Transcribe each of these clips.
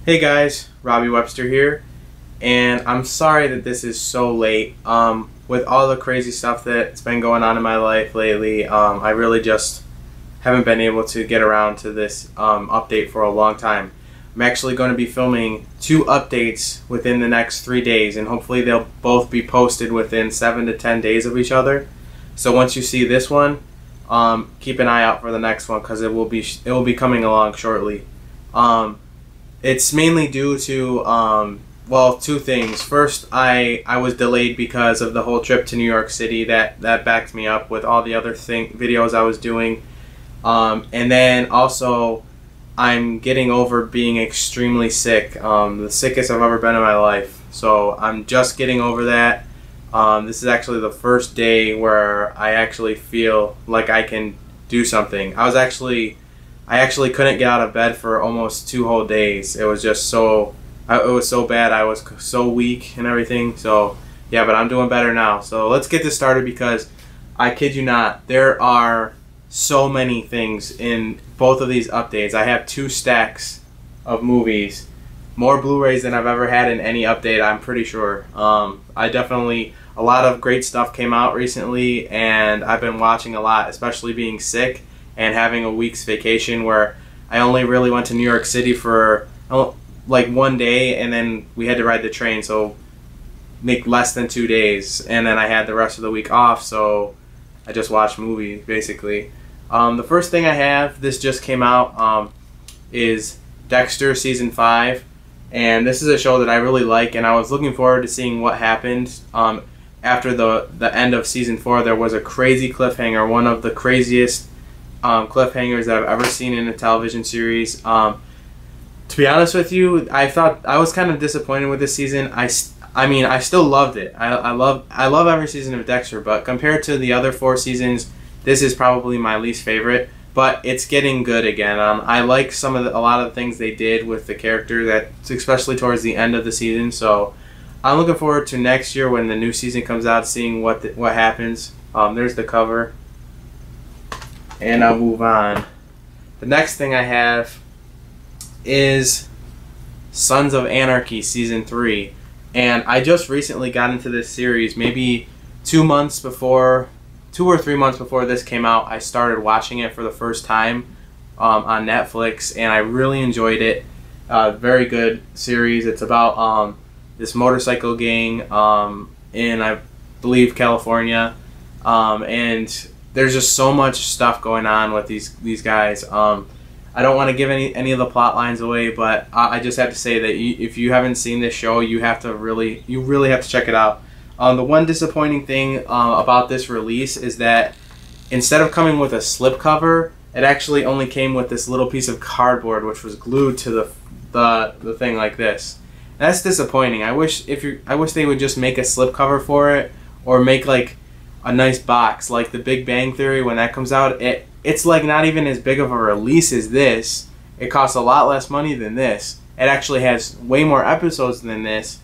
Hey guys, Robbie Webster here, and I'm sorry that this is so late. With all the crazy stuff that's been going on in my life lately, I really just haven't been able to get around to this update for a long time. I'm actually going to be filming 2 updates within the next 3 days, and hopefully they'll both be posted within 7 to 10 days of each other. So once you see this one, keep an eye out for the next one because it will be coming along shortly. It's mainly due to, well, 2 things. First, I was delayed because of the whole trip to New York City. That backed me up with all the other videos I was doing. And then also, I'm getting over being extremely sick. The sickest I've ever been in my life. So I'm just getting over that. This is actually the first day where I actually feel like I can do something. I actually couldn't get out of bed for almost 2 whole days. It was just so, it was so bad. I was so weak and everything. So yeah, but I'm doing better now. So let's get this started because I kid you not, there are so many things in both of these updates. I have 2 stacks of movies, more Blu-rays than I've ever had in any update, I'm pretty sure. A lot of great stuff came out recently, and I've been watching a lot, especially being sick and having a week's vacation where I only really went to New York City for like 1 day, and then we had to ride the train, so make less than 2 days, and then I had the rest of the week off, so I just watched movies basically. The first thing I have, this just came out, is Dexter Season 5, and this is a show that I really like, and I was looking forward to seeing what happened. After the end of Season 4, there was a crazy cliffhanger, one of the craziest cliffhangers that I've ever seen in a television series. To be honest with you, I was kind of disappointed with this season. I mean, I still loved it. I love every season of Dexter, but compared to the other 4 seasons, this is probably my least favorite. But it's getting good again. I like a lot of the things they did with the character, especially towards the end of the season. So I'm looking forward to next year when the new season comes out, seeing what happens. There's the cover. And I'll move on. The next thing I have is Sons of Anarchy Season 3. And I just recently got into this series. Maybe 2 or 3 months before this came out, I started watching it for the first time on Netflix, and I really enjoyed it. Very good series. It's about this motorcycle gang in, I believe, California, and there's just so much stuff going on with these guys. I don't want to give any of the plot lines away, but I just have to say that if you haven't seen this show, you really have to check it out. The one disappointing thing about this release is that instead of coming with a slipcover, it actually only came with this little piece of cardboard which was glued to the thing like this. And that's disappointing. I wish they would just make a slipcover for it, or make like a nice box like The Big Bang Theory. When that comes out, it's like not even as big of a release as this. It costs a lot less money than this. It actually has way more episodes than this,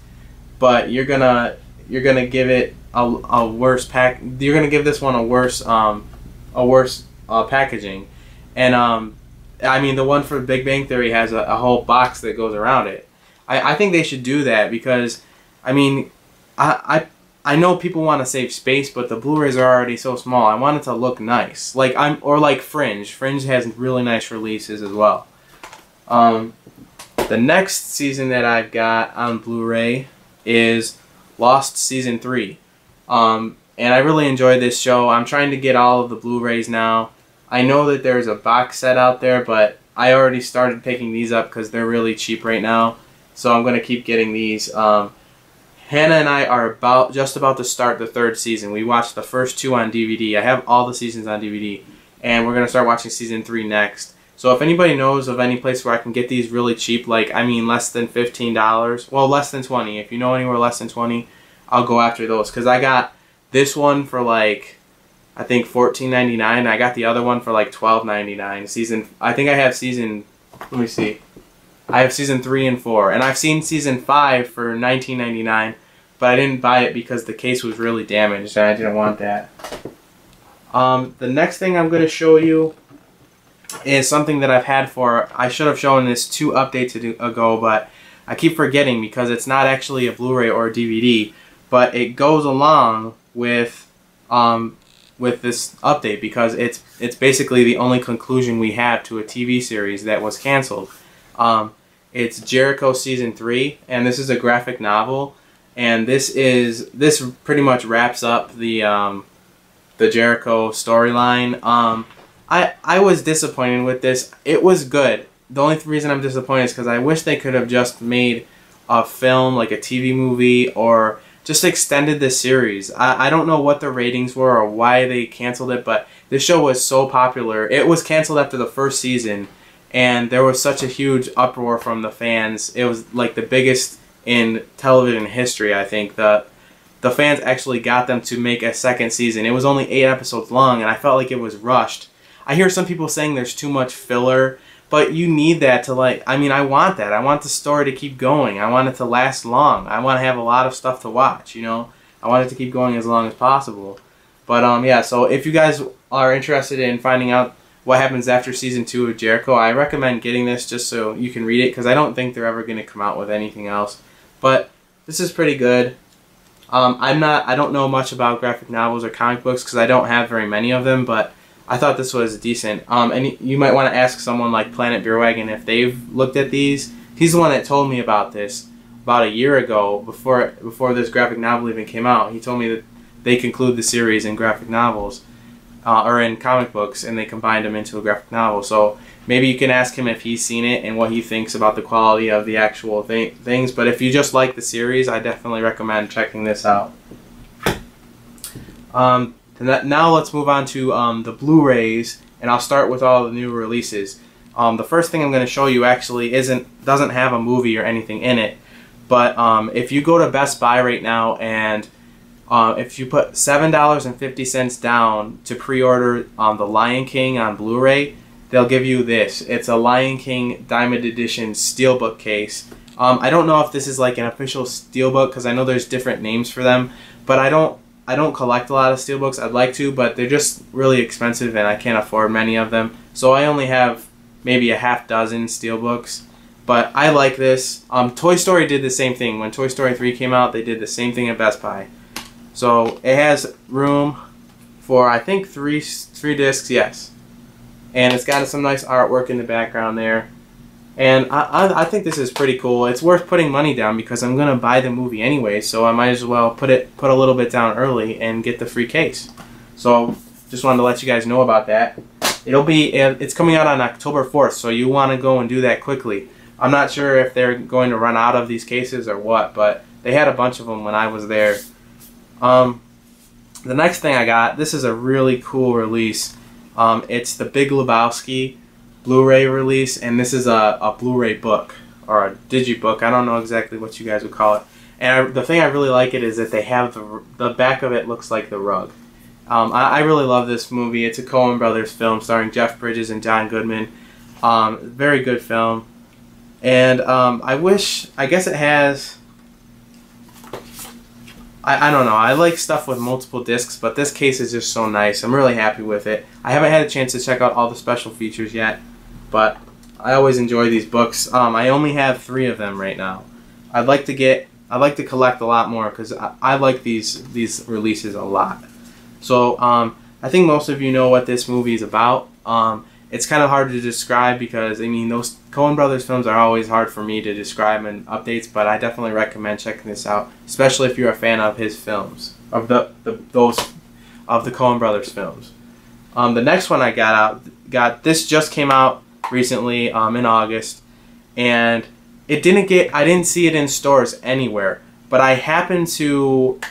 but you're gonna give it a worse You're gonna give this one a worse packaging, and I mean, the one for Big Bang Theory has a whole box that goes around it. I think they should do that because, I mean, I know people want to save space, but the Blu-rays are already so small. I want it to look nice, like Fringe. Fringe has really nice releases as well. The next season that I've got on Blu-ray is Lost Season 3. And I really enjoyed this show. I'm trying to get all of the Blu-rays now. I know that there's a box set out there, but I already started picking these up because they're really cheap right now. So I'm going to keep getting these. Hannah and I are just about to start the 3rd season. We watched the first 2 on DVD. I have all the seasons on DVD. And we're going to start watching Season 3 next. So if anybody knows of any place where I can get these really cheap, like, I mean, less than $15, well, less than 20. If you know anywhere less than 20, I'll go after those. Because I got this one for like, I think $14.99. I got the other one for like $12.99. I think I have season, let me see. I have Season 3 and 4. And I've seen Season 5 for $19.99. But I didn't buy it because the case was really damaged and I didn't want that. The next thing I'm going to show you is something that I've had for, I should have shown this 2 updates ago, but I keep forgetting because it's not actually a Blu-ray or a DVD, but it goes along with this update because it's basically the only conclusion we have to a TV series that was canceled. It's Jericho Season 3, and this is a graphic novel, and this pretty much wraps up the Jericho storyline. I was disappointed with this. It was good. The only reason I'm disappointed is because I wish they could have just made a film, like a TV movie, or just extended the series. I don't know what the ratings were or why they canceled it, but this show was so popular. It was canceled after the first season, and there was such a huge uproar from the fans. It was like the biggest in television history, I think. The fans actually got them to make a second season. It was only 8 episodes long, and I felt like it was rushed. I hear some people saying there's too much filler, but you need that to, like, I mean, I want that. I want the story to keep going. I want it to last long. I want to have a lot of stuff to watch, you know? I want it to keep going as long as possible. But, yeah, so if you guys are interested in finding out what happens after Season 2 of Jericho, I recommend getting this just so you can read it, because I don't think they're ever going to come out with anything else. But this is pretty good. I don't know much about graphic novels or comic books because I don't have very many of them, but I thought this was decent. And you might want to ask someone like Planet Beer Wagon if they've looked at these. He's the one that told me about this about a year ago, before this graphic novel even came out. He told me that they conclude the series in graphic novels, or in comic books, and they combined them into a graphic novel. So maybe you can ask him if he's seen it and what he thinks about the quality of the actual things. But if you just like the series, I definitely recommend checking this out. Now let's move on to the Blu-rays, and I'll start with all the new releases. The first thing I'm going to show you actually doesn't have a movie or anything in it, but if you go to Best Buy right now and if you put $7.50 down to pre-order The Lion King on Blu-ray, they'll give you this. It's a Lion King Diamond Edition Steelbook case. I don't know if this is like an official Steelbook because I know there's different names for them, but I don't collect a lot of Steelbooks. I'd like to, but they're just really expensive and I can't afford many of them. So I only have maybe a half dozen Steelbooks. But I like this. Toy Story did the same thing. When Toy Story 3 came out, they did the same thing at Best Buy. So it has room for, I think, three discs, yes. And it's got some nice artwork in the background there. And I think this is pretty cool. It's worth putting money down because I'm going to buy the movie anyway, so I might as well put a little bit down early and get the free case. So just wanted to let you guys know about that. It's coming out on October 4th, so you want to go and do that quickly. I'm not sure if they're going to run out of these cases or what, but they had a bunch of them when I was there. The next thing I got, this is a really cool release. It's the Big Lebowski Blu-ray release, and this is a Blu-ray book, or a digibook. I don't know exactly what you guys would call it. And the thing I really like it is that they have the back of it looks like the rug. I really love this movie. It's a Coen Brothers film starring Jeff Bridges and John Goodman. Very good film. And I guess it has, I don't know, I like stuff with multiple discs, but this case is just so nice. I'm really happy with it. I haven't had a chance to check out all the special features yet, but I always enjoy these books. I only have 3 of them right now. I'd like to collect a lot more because I like these releases a lot. So I think most of you know what this movie is about. It's kind of hard to describe because, I mean, those Coen Brothers films are always hard for me to describe in updates, but I definitely recommend checking this out, especially if you're a fan of his films, of the Coen Brothers films. The next one I got this just came out recently in August, and I didn't see it in stores anywhere, but I happened to,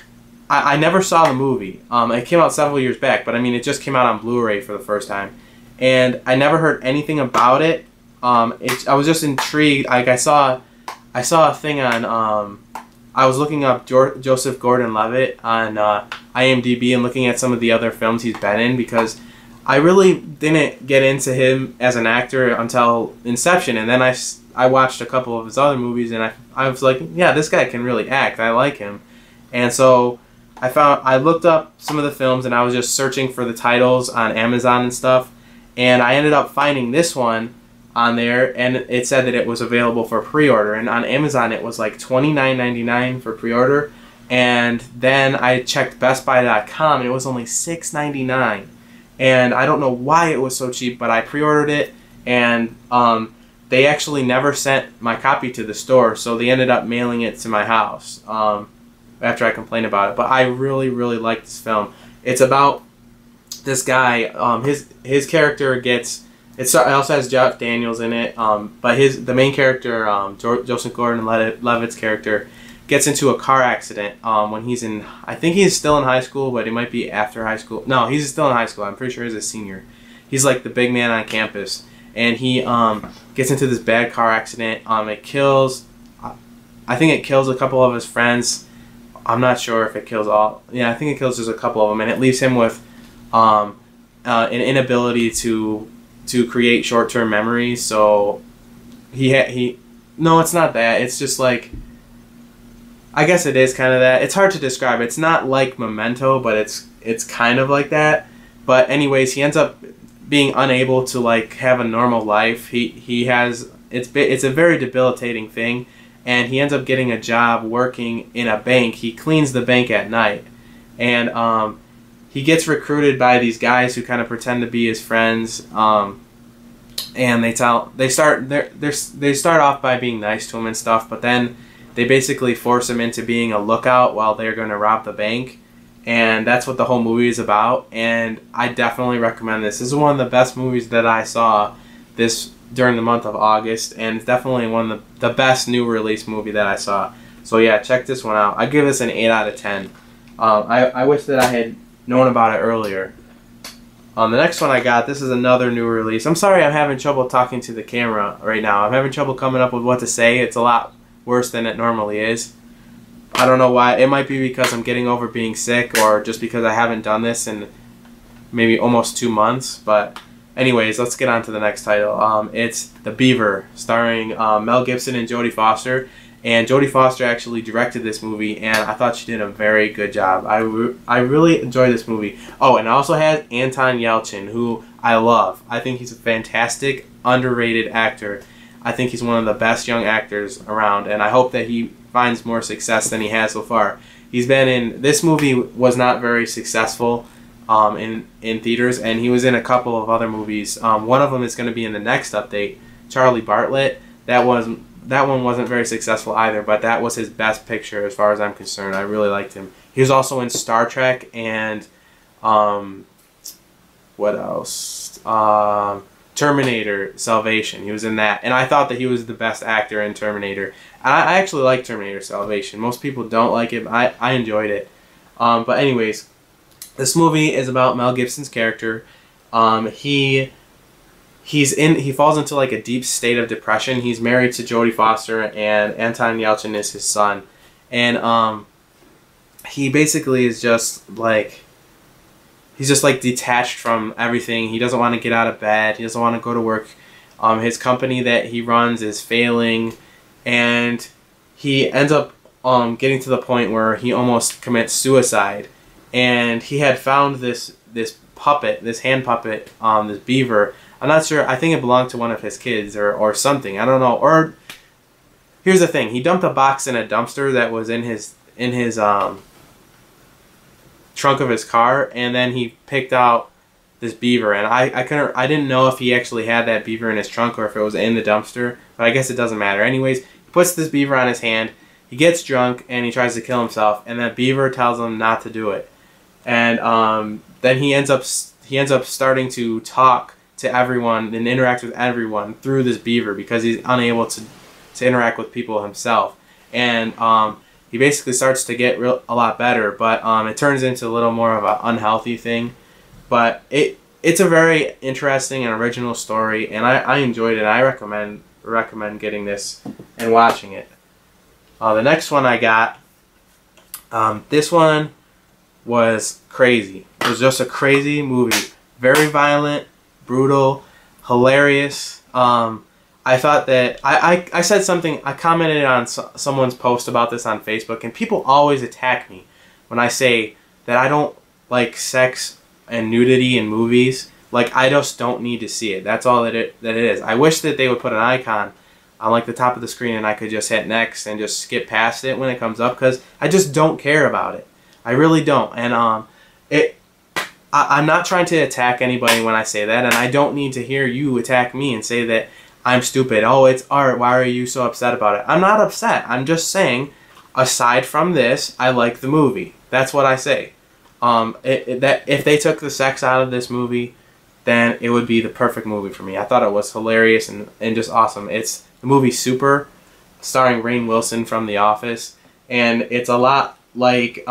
I never saw the movie. It came out several years back, but I mean, it just came out on Blu-ray for the first time. And I never heard anything about it. I was just intrigued. Like I saw a thing on. I was looking up Joseph Gordon-Levitt on IMDb and looking at some of the other films he's been in because I really didn't get into him as an actor until Inception, and then I watched a couple of his other movies and I was like, yeah, this guy can really act. I like him, and so I looked up some of the films and I was just searching for the titles on Amazon and stuff. and I ended up finding this one on there, and it said that it was available for pre-order, and on Amazon it was like $29.99 for pre-order, and then I checked bestbuy.com and it was only $6.99, and I don't know why it was so cheap, but I pre-ordered it, and they actually never sent my copy to the store, so they ended up mailing it to my house after I complained about it. But I really like this film. It's about this guy. His character gets. It also has Jeff Daniels in it, but the main character, Joseph Gordon-Levitt's character, gets into a car accident when he's in. I think he's still in high school, but it might be after high school. No, he's still in high school. I'm pretty sure he's a senior. He's like the big man on campus, and he gets into this bad car accident. It kills. I think it kills a couple of his friends. I'm not sure if it kills all. Yeah, I think it kills just a couple of them, and it leaves him with an inability to create short-term memories. So no, it's not that. It's just like, I guess it is kind of that. It's hard to describe. It's not like Memento, but it's kind of like that. But anyways, he ends up being unable to like have a normal life. He has it's a very debilitating thing, and he ends up getting a job working in a bank. He cleans the bank at night, and he gets recruited by these guys who kind of pretend to be his friends, and they start off by being nice to him and stuff, but then they basically force him into being a lookout while they're going to rob the bank, and that's what the whole movie is about. And I definitely recommend this. This is one of the best movies that I saw during the month of August, and it's definitely one of the best new release movie that I saw. So yeah, check this one out. I give this an 8 out of 10. I wish that I had known about it earlier. The next one I got, this is another new release. I'm sorry I'm having trouble talking to the camera right now. I'm having trouble coming up with what to say. It's a lot worse than it normally is. I don't know why. It might be because I'm getting over being sick, or just because I haven't done this in maybe almost 2 months. But anyways, let's get on to the next title. It's The Beaver, starring Mel Gibson and Jodie Foster. And Jodie Foster actually directed this movie, and I thought she did a very good job. I really enjoyed this movie. Oh, and it also has Anton Yelchin, who I love. I think he's a fantastic, underrated actor. I think he's one of the best young actors around, and I hope that he finds more success than he has so far. He's been in... This movie was not very successful in theaters, and he was in a couple of other movies. One of them is going to be in the next update, Charlie Bartlett. That one wasn't very successful either, but that was his best picture as far as I'm concerned. I really liked him. He was also in Star Trek and what else? Terminator Salvation. He was in that, and I thought that he was the best actor in Terminator. I actually like Terminator Salvation. Most people don't like it, but I enjoyed it. But anyways, this movie is about Mel Gibson's character. He falls into like a deep state of depression. He's married to Jodie Foster, and Anton Yelchin is his son. And he basically is just like, he's just like detached from everything. He doesn't want to get out of bed. He doesn't want to go to work. His company that he runs is failing, and he ends up getting to the point where he almost commits suicide. And he had found this puppet, this hand puppet, this beaver. I'm not sure. I think it belonged to one of his kids or something. I don't know. Or here's the thing: he dumped a box in a dumpster that was in his trunk of his car, and then he picked out this beaver. And I didn't know if he actually had that beaver in his trunk or if it was in the dumpster. But I guess it doesn't matter. Anyways, he puts this beaver on his hand. He gets drunk and he tries to kill himself. And that beaver tells him not to do it. And then he ends up starting to talk to everyone and interact with everyone through this beaver because he's unable to interact with people himself. And he basically starts to get a lot better, but it turns into a little more of an unhealthy thing. But it's a very interesting and original story, and I enjoyed it. I recommend getting this and watching it. The next one I got, this one was crazy. It was just a crazy movie. Very violent, brutal, hilarious. I thought that I said something. I commented on someone's post about this on Facebook, and people always attack me when I say that I don't like sex and nudity in movies. Like, I just don't need to see it. That's all that it is. I wish that they would put an icon on like the top of the screen and I could just hit next and just skip past it when it comes up, because I just don't care about it. I really don't. And I'm not trying to attack anybody when I say that, and I don't need to hear you attack me and say that I'm stupid. Oh, it's art. Why are you so upset about it? I'm not upset. I'm just saying, aside from this, I like the movie. That's what I say. That if they took the sex out of this movie, then it would be the perfect movie for me. I thought it was hilarious and just awesome. It's the movie Super, starring Rainn Wilson from The Office, and it's a lot like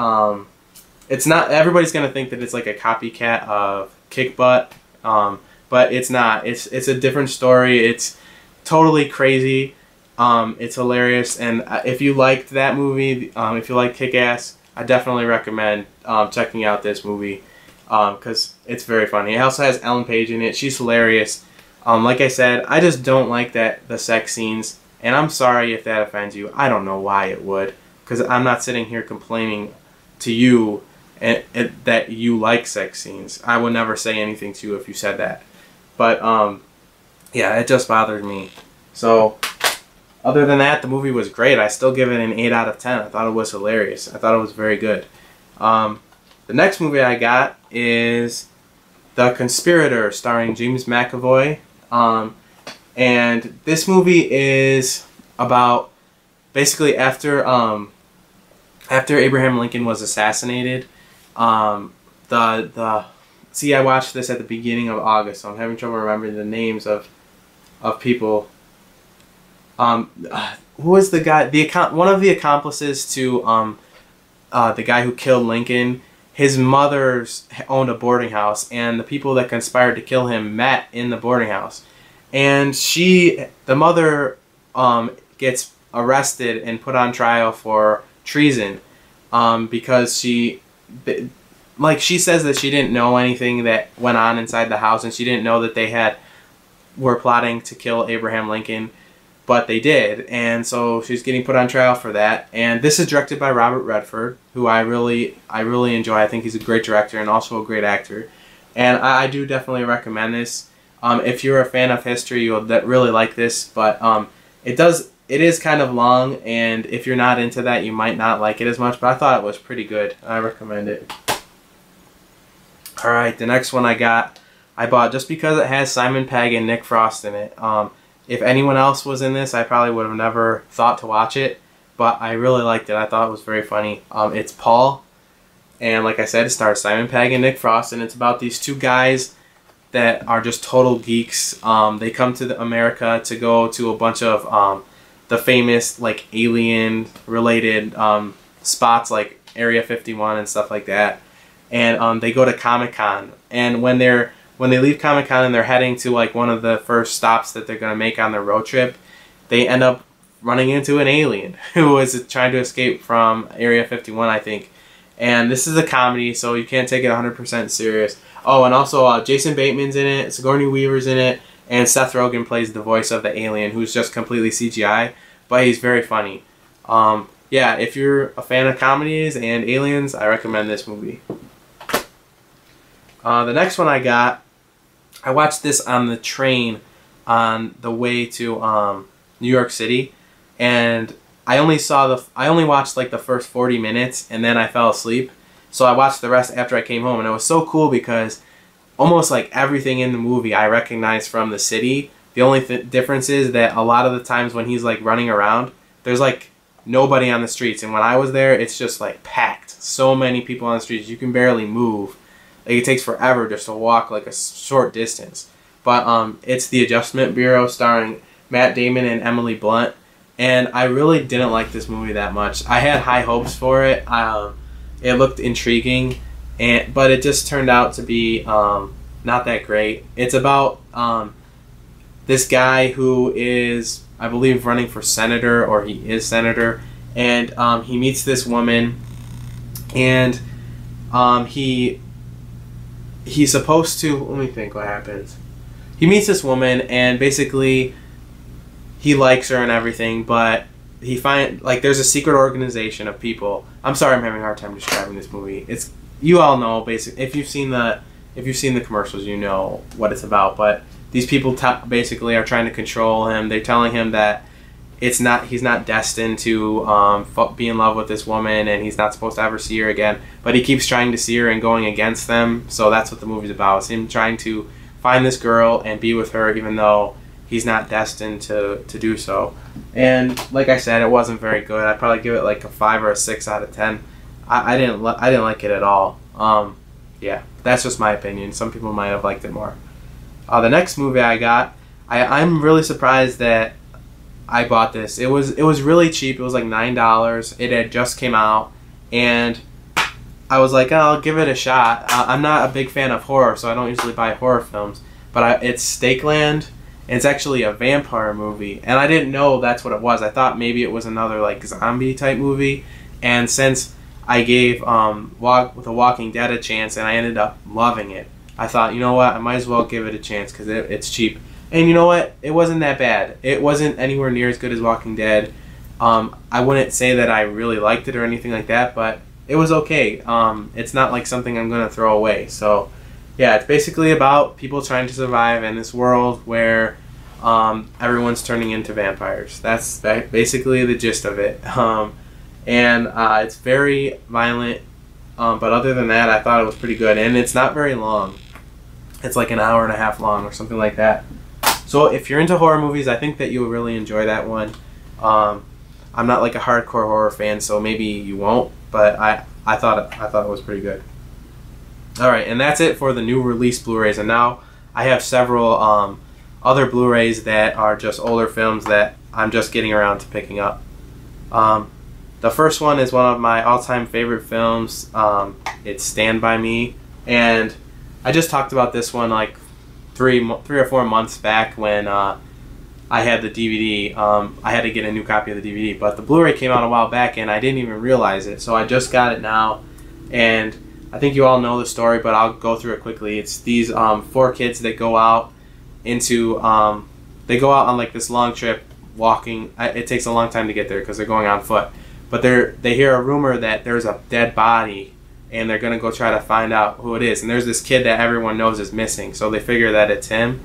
it's not. Everybody's gonna think that it's like a copycat of Kick Butt, but it's not. It's a different story. It's totally crazy. It's hilarious, and if you liked that movie, if you like Kick-Ass, I definitely recommend checking out this movie because it's very funny. It also has Ellen Page in it. She's hilarious. Like I said, I just don't like the sex scenes, and I'm sorry if that offends you. I don't know why it would, because I'm not sitting here complaining to you that you like sex scenes. I would never say anything to you if you said that. But yeah, it just bothered me. So other than that, the movie was great. I still give it an 8 out of 10. I thought it was hilarious. I thought it was very good. The next movie I got is The Conspirator, starring James McAvoy. And this movie is about basically after Abraham Lincoln was assassinated. See, I watched this at the beginning of August, so I'm having trouble remembering the names of people. Who was the guy? One of the accomplices to the guy who killed Lincoln. His mother's owned a boarding house, and the people that conspired to kill him met in the boarding house. And the mother, gets arrested and put on trial for treason, because she says that she didn't know anything that went on inside the house, and she didn't know that they were plotting to kill Abraham Lincoln. But they did, and so she's getting put on trial for that. And this is directed by Robert Redford, who I really enjoy. I think he's a great director and also a great actor. And I do definitely recommend this. If you're a fan of history, you'll really like this. But it is kind of long, and if you're not into that, you might not like it as much. But I thought it was pretty good. I recommend it. All right, the next one I bought just because it has Simon Pegg and Nick Frost in it. If anyone else was in this, I probably would have never thought to watch it, but I really liked it. I thought it was very funny. It's Paul, and like I said, it stars Simon Pegg and Nick Frost, and it's about these two guys that are just total geeks. They come to America to go to a bunch of the famous like alien-related spots like Area 51 and stuff like that, and they go to Comic-Con, and when they leave Comic-Con and they're heading to like one of the first stops that they're going to make on their road trip, they end up running into an alien who is trying to escape from Area 51, I think. And this is a comedy, so you can't take it 100% serious. Oh, and also Jason Bateman's in it, Sigourney Weaver's in it, and Seth Rogen plays the voice of the alien, who's just completely CGI, but he's very funny. Yeah, if you're a fan of comedies and aliens, I recommend this movie. The next one I watched this on the train on the way to New York City, and I only watched like the first 40 minutes, and then I fell asleep. So I watched the rest after I came home, and it was so cool because almost like everything in the movie I recognized from the city. The only difference is that a lot of the times when he's like running around, there's like nobody on the streets, and when I was there, it's just like packed. So many people on the streets, you can barely move. Like, it takes forever just to walk like a short distance. But it's The Adjustment Bureau, starring Matt Damon and Emily Blunt. And I really didn't like this movie that much. I had high hopes for it. It looked intriguing, but it just turned out to be not that great. It's about this guy who is, I believe, running for senator, or he is senator. And he meets this woman, and he's supposed to, let me think what happens. He meets this woman, and basically he likes her and everything, but there's a secret organization of people. I'm sorry, I'm having a hard time describing this movie. You all know, basically, if you've if you've seen the commercials, you know what it's about. But these people basically are trying to control him. They're telling him that he's not destined to be in love with this woman, and he's not supposed to ever see her again. But he keeps trying to see her and going against them. So that's what the movie's about. It's him trying to find this girl and be with her, even though he's not destined to do so. And like I said, it wasn't very good. I'd probably give it like a 5 or a 6 out of 10. I didn't like it at all. Yeah, that's just my opinion. Some people might have liked it more. The next movie I got, I'm really surprised that I bought this. It was really cheap. It was like $9. It had just came out, and I was like, oh, I'll give it a shot. I'm not a big fan of horror, so I don't usually buy horror films. But it's Stakeland, and it's actually a vampire movie. And I didn't know that's what it was. I thought maybe it was another like zombie type movie. And since I gave The Walking Dead a chance, and I ended up loving it, I thought, you know what, I might as well give it a chance because it's cheap. And you know what? It wasn't that bad. It wasn't anywhere near as good as Walking Dead. I wouldn't say that I really liked it or anything like that, but it was okay. It's not like something I'm going to throw away. So, yeah, it's basically about people trying to survive in this world where everyone's turning into vampires. That's basically the gist of it. And it's very violent, but other than that, I thought it was pretty good. And it's not very long. It's like an hour and a half long or something like that. So if you're into horror movies, I think that you'll really enjoy that one. I'm not like a hardcore horror fan, so maybe you won't, but I thought it was pretty good. Alright, and that's it for the new release Blu-rays. And now I have several other Blu-rays that are just older films that I'm just getting around to picking up. The first one is one of my all-time favorite films. It's Stand By Me, and I just talked about this one like three or 4 months back when I had the DVD. I had to get a new copy of the DVD, but the Blu-ray came out a while back and I didn't even realize it, so I just got it now. And I think you all know the story, but I'll go through it quickly. It's these 4 kids that go out into they go out on like this long trip walking. It takes a long time to get there because they're going on foot, but they hear a rumor that there's a dead body, and they're going to go try to find out who it is. And there's this kid that everyone knows is missing, so they figure that it's him.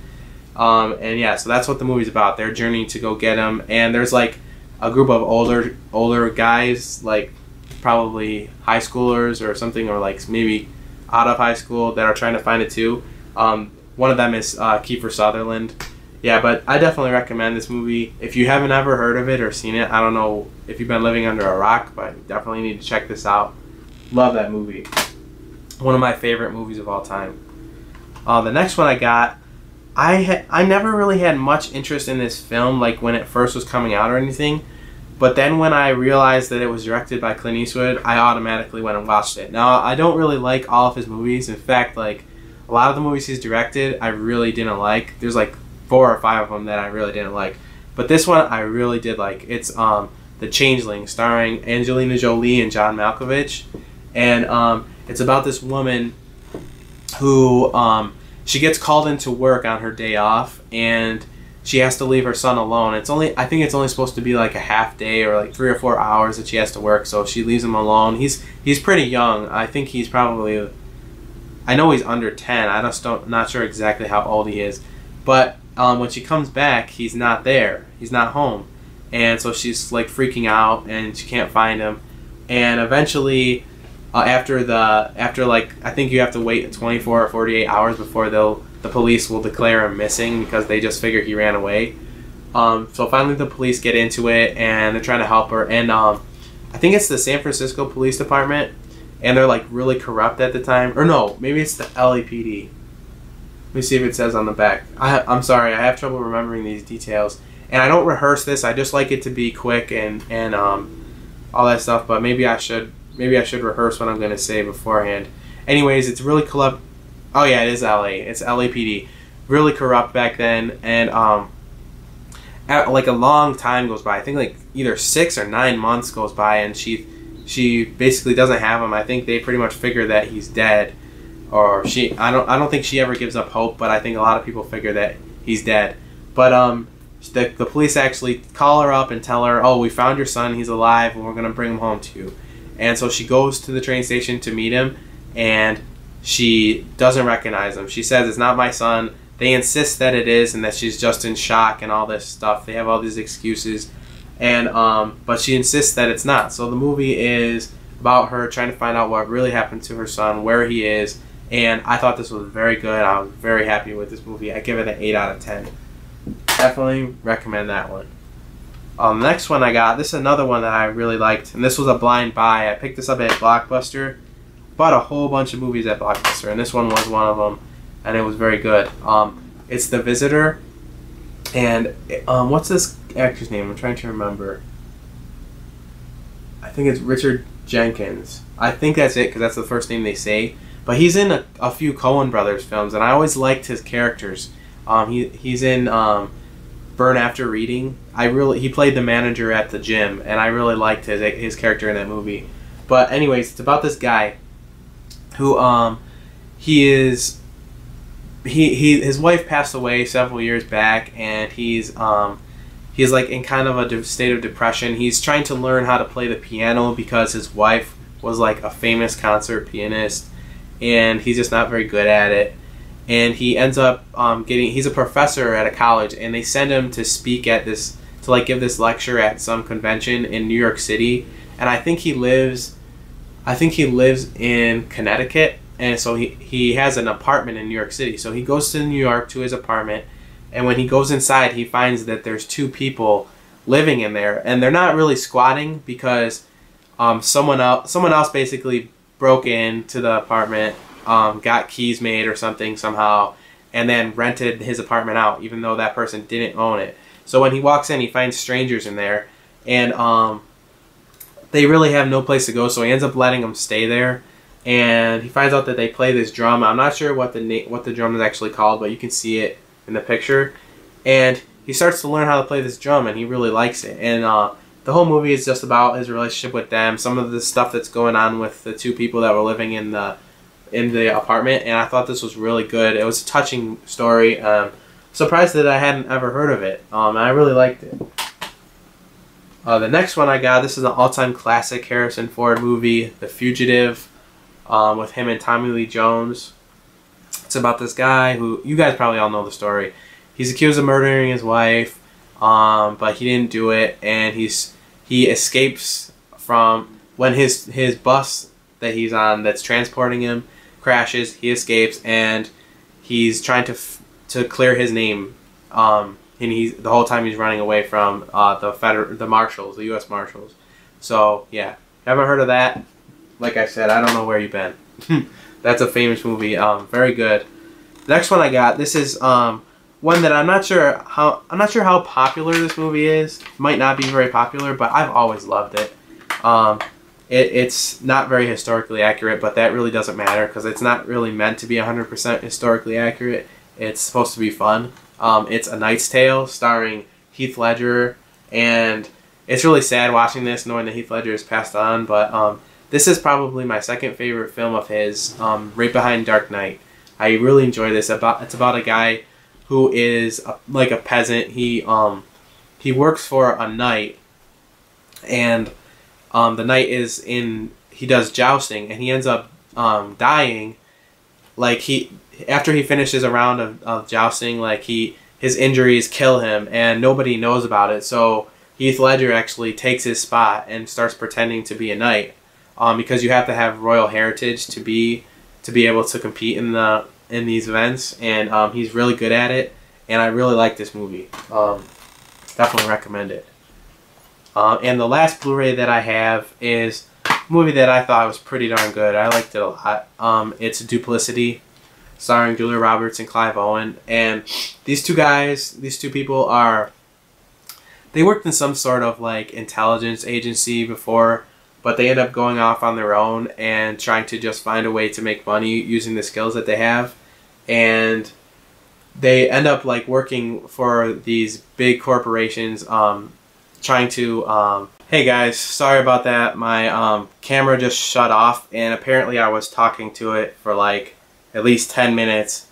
And yeah, so that's what the movie's about. Their journey to go get him. And there's like a group of older guys, like probably high schoolers or something, or like maybe out of high school, that are trying to find it too. One of them is Kiefer Sutherland. Yeah, but I definitely recommend this movie. If you haven't ever heard of it or seen it, I don't know if you've been living under a rock, but you definitely need to check this out. Love that movie. One of my favorite movies of all time. The next one I got, I never really had much interest in this film, like when it first was coming out or anything. But then when I realized that it was directed by Clint Eastwood, I automatically went and watched it. Now, I don't really like all of his movies. In fact, like a lot of the movies he's directed, I really didn't like. There's like 4 or 5 of them that I really didn't like. But this one I really did like. It's The Changeling, starring Angelina Jolie and John Malkovich. And it's about this woman who she gets called into work on her day off, and she has to leave her son alone. I think it's only supposed to be like a half day or like 3 or 4 hours that she has to work, so she leaves him alone. He's pretty young. I think he's probably, I know he's under 10. Not sure exactly how old he is. But when she comes back, he's not there. He's not home. And so she's like freaking out, and she can't find him. And eventually, after like, I think you have to wait 24 or 48 hours before the police will declare him missing, because they just figure he ran away. So finally the police get into it, and they're trying to help her. And I think it's the San Francisco Police Department, and they're like really corrupt at the time. Or no, maybe it's the LAPD. Let me see if it says on the back. I'm sorry, I have trouble remembering these details. And I don't rehearse this. I just like it to be quick and all that stuff. But maybe I should rehearse what I'm going to say beforehand. Anyways, it's really corrupt. Oh yeah, it is LA. It's LAPD. Really corrupt back then. And like a long time goes by. I think like either 6 or 9 months goes by, and she basically doesn't have him. I think they pretty much figure that he's dead. Or I don't think she ever gives up hope, but I think a lot of people figure that he's dead. But the police actually call her up and tell her, oh, we found your son, he's alive, and we're going to bring him home to you. And so she goes to the train station to meet him, and she doesn't recognize him. She says, "It's not my son." They insist that it is, and that she's just in shock and all this stuff. They have all these excuses, and but she insists that it's not. So the movie is about her trying to find out what really happened to her son, where he is, and I thought this was very good. I was very happy with this movie. I give it an 8 out of 10. Definitely recommend that one. The next one I got, this is another one that I really liked, and this was a blind buy. I picked this up at Blockbuster. Bought a whole bunch of movies at Blockbuster, and this one was one of them, and it was very good. It's The Visitor, and what's this actor's name? I'm trying to remember. I think it's Richard Jenkins. I think that's it, because that's the first name they say. But he's in a few Coen Brothers films, and I always liked his characters. He's in Burn After Reading. He played the manager at the gym, and I really liked his character in that movie. But anyways, it's about this guy who his wife passed away several years back, and he's like in kind of a state of depression. He's trying to learn how to play the piano because his wife was like a famous concert pianist, and he's just not very good at it. And he ends up he's a professor at a college, and they send him to speak at this, to like give this lecture at some convention in New York City. And I think he lives in Connecticut, and so he has an apartment in New York City. So he goes to New York to his apartment, and when he goes inside, he finds that there's 2 people living in there, and they're not really squatting because someone else basically broke into the apartment, got keys made or something somehow, and then rented his apartment out, even though that person didn't own it. So when he walks in, he finds strangers in there, and they really have no place to go, so he ends up letting them stay there. And he finds out that they play this drum. I'm not sure what the drum is actually called, but you can see it in the picture. And he starts to learn how to play this drum, and he really likes it. And the whole movie is just about his relationship with them, some of the stuff that's going on with the 2 people that were living in the apartment. And I thought this was really good. It was a touching story. Surprised that I hadn't ever heard of it. I really liked it. The next one I got, this is an all-time classic Harrison Ford movie, The Fugitive, with him and Tommy Lee Jones. It's about this guy who, you guys probably all know the story. He's accused of murdering his wife, but he didn't do it, and he escapes from, when his bus that he's on that's transporting him crashes, he escapes, and he's trying to clear his name. And the whole time he's running away from the marshals, the U.S. Marshals. So yeah, haven't heard of that. Like I said, I don't know where you've been. That's a famous movie. Very good. The next one I got. This is one that I'm not sure how popular this movie is. Might not be very popular, but I've always loved it. It's not very historically accurate, but that really doesn't matter because it's not really meant to be 100% historically accurate. It's supposed to be fun. It's A Knight's Tale, starring Heath Ledger, and it's really sad watching this, knowing that Heath Ledger has passed on, but this is probably my second favorite film of his, right behind Dark Knight. I really enjoy this. It's about a guy who is like a peasant. He works for a knight, and the knight he does jousting, and he ends up dying. Like after he finishes a round of jousting, like his injuries kill him, and nobody knows about it. So Heath Ledger actually takes his spot and starts pretending to be a knight, because you have to have royal heritage to be able to compete in these events. And he's really good at it, and I really like this movie. Definitely recommend it. And the last Blu-ray that I have is a movie that I thought was pretty darn good. I liked it a lot. It's Duplicity, starring Julia Roberts and Clive Owen. And these two people they worked in some sort of like intelligence agency before, but they end up going off on their own and trying to just find a way to make money using the skills that they have. And they end up like working for these big corporations, trying to hey guys, sorry about that. My camera just shut off, and apparently I was talking to it for like at least 10 minutes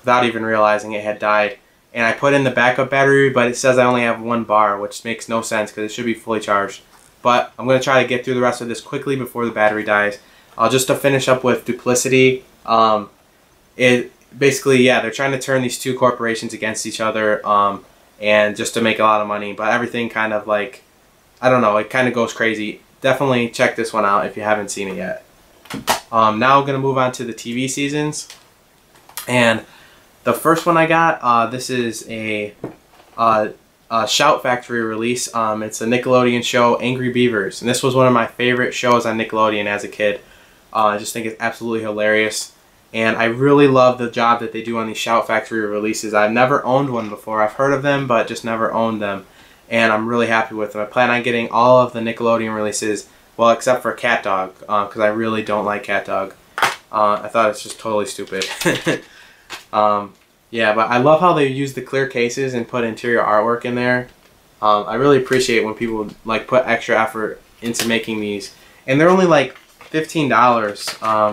without even realizing it had died. And I put in the backup battery, but it says I only have 1 bar, which makes no sense because it should be fully charged. But I'm going to try to get through the rest of this quickly before the battery dies. Just to finish up with Duplicity, It basically, yeah, they're trying to turn these two corporations against each other, and just to make a lot of money. But everything kind of like, I don't know, it kind of goes crazy. Definitely check this one out if you haven't seen it yet. Now we're gonna move on to the TV seasons, and the first one I got, this is a Shout Factory release. It's a Nickelodeon show, Angry Beavers, and this was one of my favorite shows on Nickelodeon as a kid. I just think it's absolutely hilarious, and I really love the job that they do on these Shout Factory releases. I've never owned one before. I've heard of them, but just never owned them, and I'm really happy with them. I plan on getting all of the Nickelodeon releases, well, except for Cat Dog, because I really don't like Cat Dog. I thought it's just totally stupid. Yeah, but I love how they use the clear cases and put interior artwork in there. I really appreciate when people like put extra effort into making these, and they're only like $15,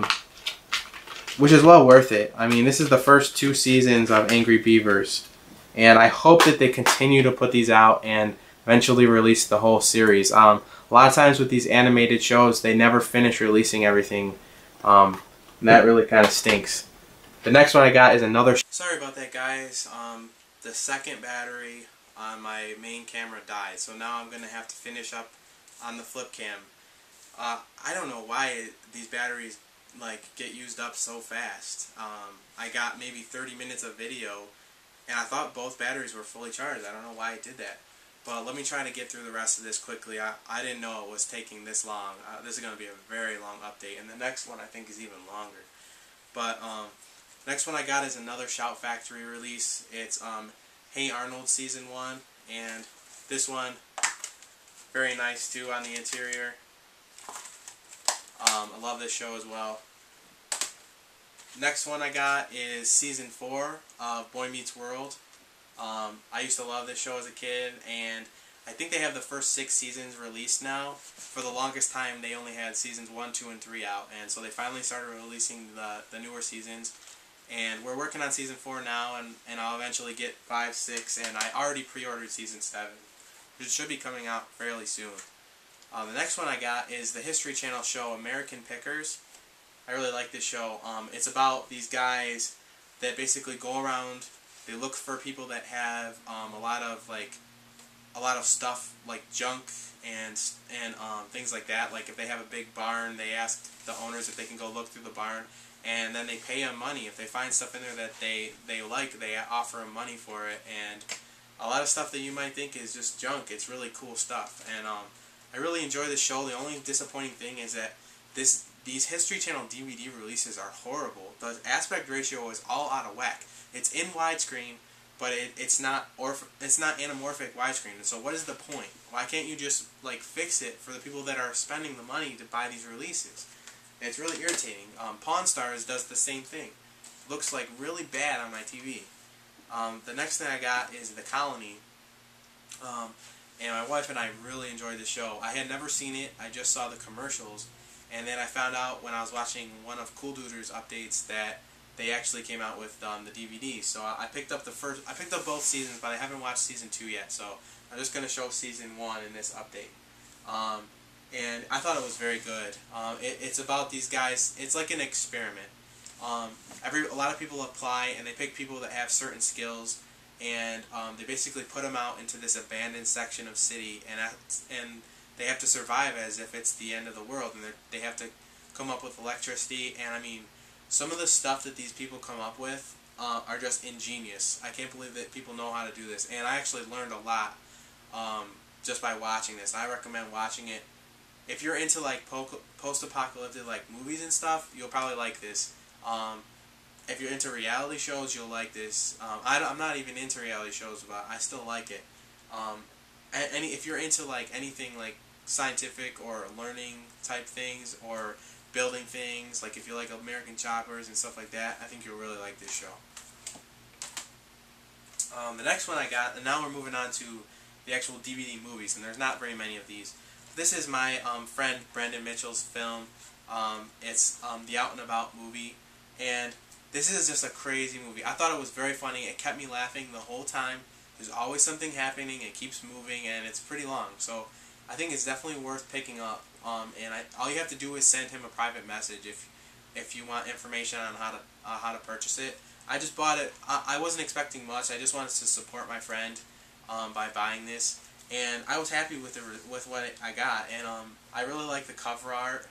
which is well worth it. I mean, this is the first 2 seasons of Angry Beavers, and I hope that they continue to put these out and eventually release the whole series. A lot of times with these animated shows, they never finish releasing everything, and that really kind of stinks. The next one I got is another... Sorry about that, guys. The second battery on my main camera died, so now I'm going to have to finish up on the flip cam. I don't know why these batteries like get used up so fast. I got maybe 30 minutes of video, and I thought both batteries were fully charged. I don't know why it did that. But let me try to get through the rest of this quickly. I didn't know it was taking this long. This is going to be a very long update, and the next one I think is even longer. But next one I got is another Shout Factory release. It's Hey Arnold Season 1, and this one, very nice too on the interior. I love this show as well. Next one I got is Season 4 of Boy Meets World. I used to love this show as a kid, and I think they have the first 6 seasons released now. For the longest time, they only had seasons 1, 2, and 3 out, and so they finally started releasing the newer seasons. And we're working on Season 4 now, and I'll eventually get 5, 6, and I already pre-ordered Season 7, which should be coming out fairly soon. The next one I got is the History Channel show American Pickers. I really like this show. It's about these guys that basically go around. They look for people that have a lot of stuff like junk and things like that. Like if they have a big barn, they ask the owners if they can go look through the barn, and then they pay them money. If they find stuff in there that they like, they offer them money for it. And a lot of stuff that you might think is just junk, it's really cool stuff. And I really enjoy this show. The only disappointing thing is that these History Channel DVD releases are horrible. The aspect ratio is all out of whack. It's in widescreen, but it's not anamorphic widescreen. And so what is the point? Why can't you just like fix it for the people that are spending the money to buy these releases? It's really irritating. Pawn Stars does the same thing. Looks like really bad on my TV. The next thing I got is The Colony. And my wife and I really enjoyed the show. I had never seen it. I just saw the commercials. And then I found out when I was watching one of Cool Duder's updates that they actually came out with the DVD. So I picked up both seasons, but I haven't watched Season 2 yet. So I'm just going to show Season 1 in this update. And I thought it was very good. It's about these guys. It's like an experiment. A lot of people apply, and they pick people that have certain skills, and they basically put them out into this abandoned section of city, and they have to survive as if it's the end of the world, and they have to come up with electricity. And I mean, some of the stuff that these people come up with are just ingenious. I can't believe that people know how to do this, and I actually learned a lot just by watching this. I recommend watching it. If you're into like post-apocalyptic like movies and stuff, you'll probably like this. If you're into reality shows, you'll like this. I'm not even into reality shows, but I still like it. If you're into like anything like scientific or learning type things or building things, like if you like American Choppers and stuff like that, I think you'll really like this show. The next one I got, and now we're moving on to the actual DVD movies, and there's not very many of these. This is my friend Brendan Mitchell's film. It's the Out and About movie, and this is just a crazy movie. I thought it was very funny. It kept me laughing the whole time. There's always something happening. It keeps moving, and it's pretty long. So I think it's definitely worth picking up. And all you have to do is send him a private message. if you want information on how to purchase it. I just bought it. I wasn't expecting much. I just wanted to support my friend by buying this, and I was happy with what I got. And I really like the cover art,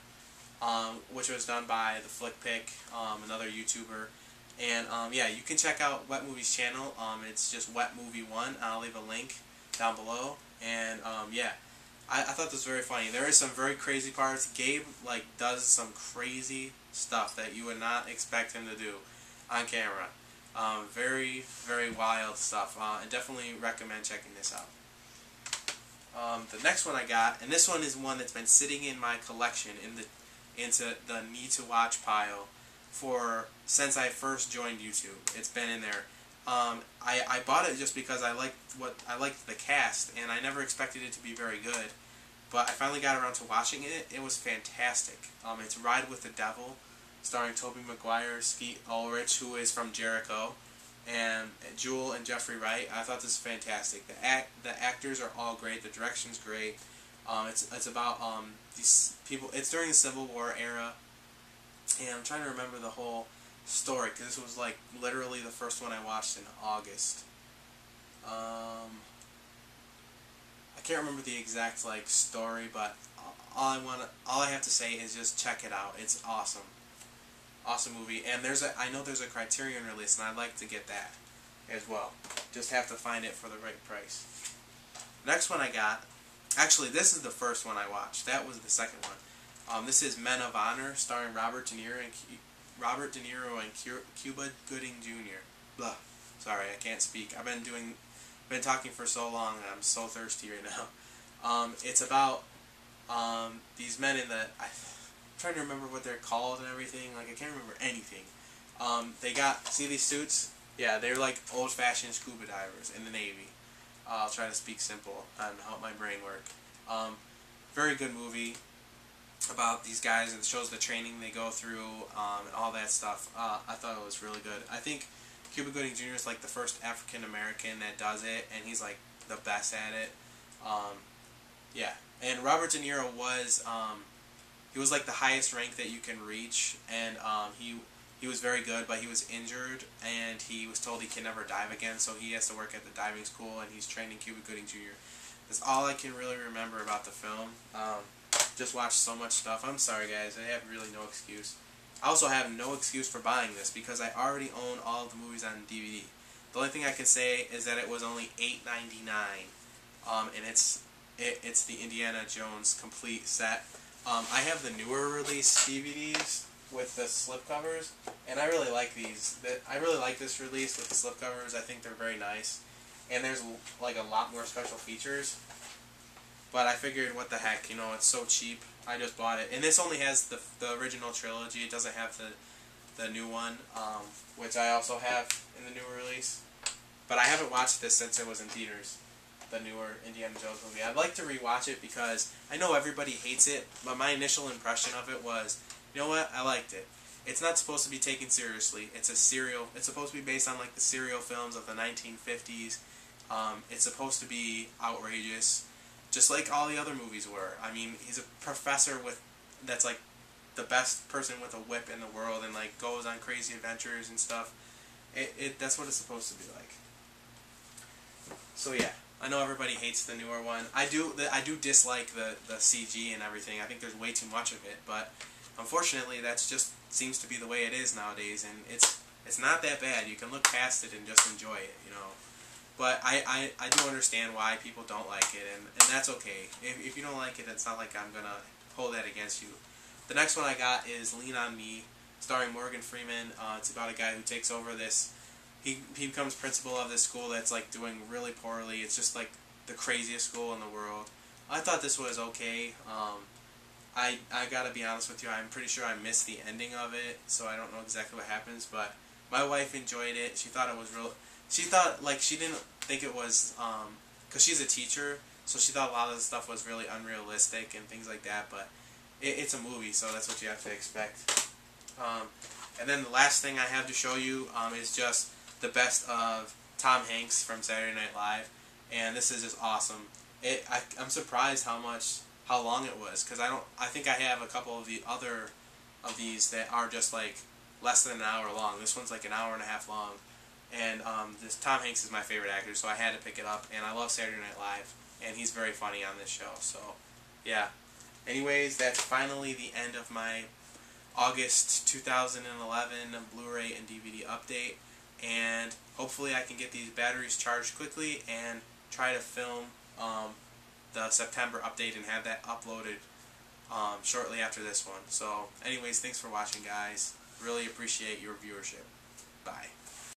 which was done by the Flick Pick, another YouTuber. And yeah, you can check out Wet Movie's channel. It's just Wet Movie 1. I'll leave a link down below. And yeah, I thought this was very funny. There is some very crazy parts. Gabe does some crazy stuff that you would not expect him to do on camera. Very, very wild stuff. I definitely recommend checking this out. The next one I got, and this one is one that's been sitting in my collection into the need to watch pile since I first joined YouTube. It's been in there. I bought it just because I liked the cast, and I never expected it to be very good. But I finally got around to watching it. It was fantastic. It's Ride with the Devil, starring Tobey Maguire, Skeet Ulrich, who is from Jericho, and Jewel and Jeffrey Wright. I thought this was fantastic. The actors are all great. The direction's great. It's about these people. It's during the Civil War era, and I'm trying to remember the whole story because this was literally the first one I watched in August. I can't remember the exact story, but all I have to say is just check it out. It's awesome. Awesome movie, and I know there's a Criterion release, and I'd like to get that as well. Just have to find it for the right price. Next one I got, actually this is the first one I watched. That was the second one. This is Men of Honor, starring Robert De Niro and Cuba Gooding Jr. Blah. Sorry, I can't speak. I've been talking for so long, and I'm so thirsty right now. It's about these men in the. I'm trying to remember what they're called and everything. I can't remember anything. See these suits? Yeah, they're old-fashioned scuba divers in the Navy. I'll try to speak simple and help my brain work. Very good movie about these guys, and it shows the training they go through and all that stuff. I thought it was really good. I think Cuba Gooding Jr. is the first African American that does it, and he's the best at it. Yeah, and Robert De Niro was he was the highest rank that you can reach, and he was very good, but he was injured, and he was told he can never dive again, so he has to work at the diving school, and he's training Cuba Gooding Jr. That's all I can really remember about the film. Just watched so much stuff. I'm sorry, guys. I have really no excuse. I also have no excuse for buying this because I already own all of the movies on DVD. The only thing I can say is that it was only $8.99, and it's the Indiana Jones complete set. I have the newer release DVDs with the slipcovers, and I really like these. I really like this release with the slipcovers. I think they're very nice, and there's a lot more special features. But I figured, what the heck, it's so cheap. I just bought it, and this only has the original trilogy. It doesn't have the new one, which I also have in the newer release. But I haven't watched this since it was in theaters. The newer Indiana Jones movie. I'd like to rewatch it because I know everybody hates it, but my initial impression of it was, you know what, I liked it. It's not supposed to be taken seriously. It's supposed to be based on the serial films of the 1950s. It's supposed to be outrageous, just like all the other movies were. I mean, he's a professor that's the best person with a whip in the world, and goes on crazy adventures and stuff. That's what it's supposed to be like. So yeah. I know everybody hates the newer one. I do dislike the CG and everything. I think there's way too much of it, but unfortunately that's just seems to be the way it is nowadays, and it's not that bad. You can look past it and just enjoy it, But I do understand why people don't like it, and that's okay. If you don't like it, it's not like I'm going to hold that against you. The next one I got is Lean on Me, starring Morgan Freeman. It's about a guy who takes over this. He becomes principal of this school that's doing really poorly. It's just the craziest school in the world. I thought this was okay. I gotta be honest with you, I'm pretty sure I missed the ending of it, so I don't know exactly what happens, but my wife enjoyed it. She thought it was real. She thought, she didn't think it was, because she's a teacher, so she thought a lot of the stuff was really unrealistic and things like that, but it's a movie, so that's what you have to expect. And then the last thing I have to show you is just the best of Tom Hanks from Saturday Night Live, and this is just awesome. I'm surprised how long it was, because I think I have a couple of the other of these that are just like less than an hour long. This one's like an hour and a half long. And this Tom Hanks is my favorite actor, so I had to pick it up. And I love Saturday Night Live, and he's very funny on this show. So, yeah. Anyways, that's finally the end of my August 2011 Blu-ray and DVD update. And hopefully I can get these batteries charged quickly and try to film the September update and have that uploaded shortly after this one. So, anyways, thanks for watching, guys. Really appreciate your viewership. Bye.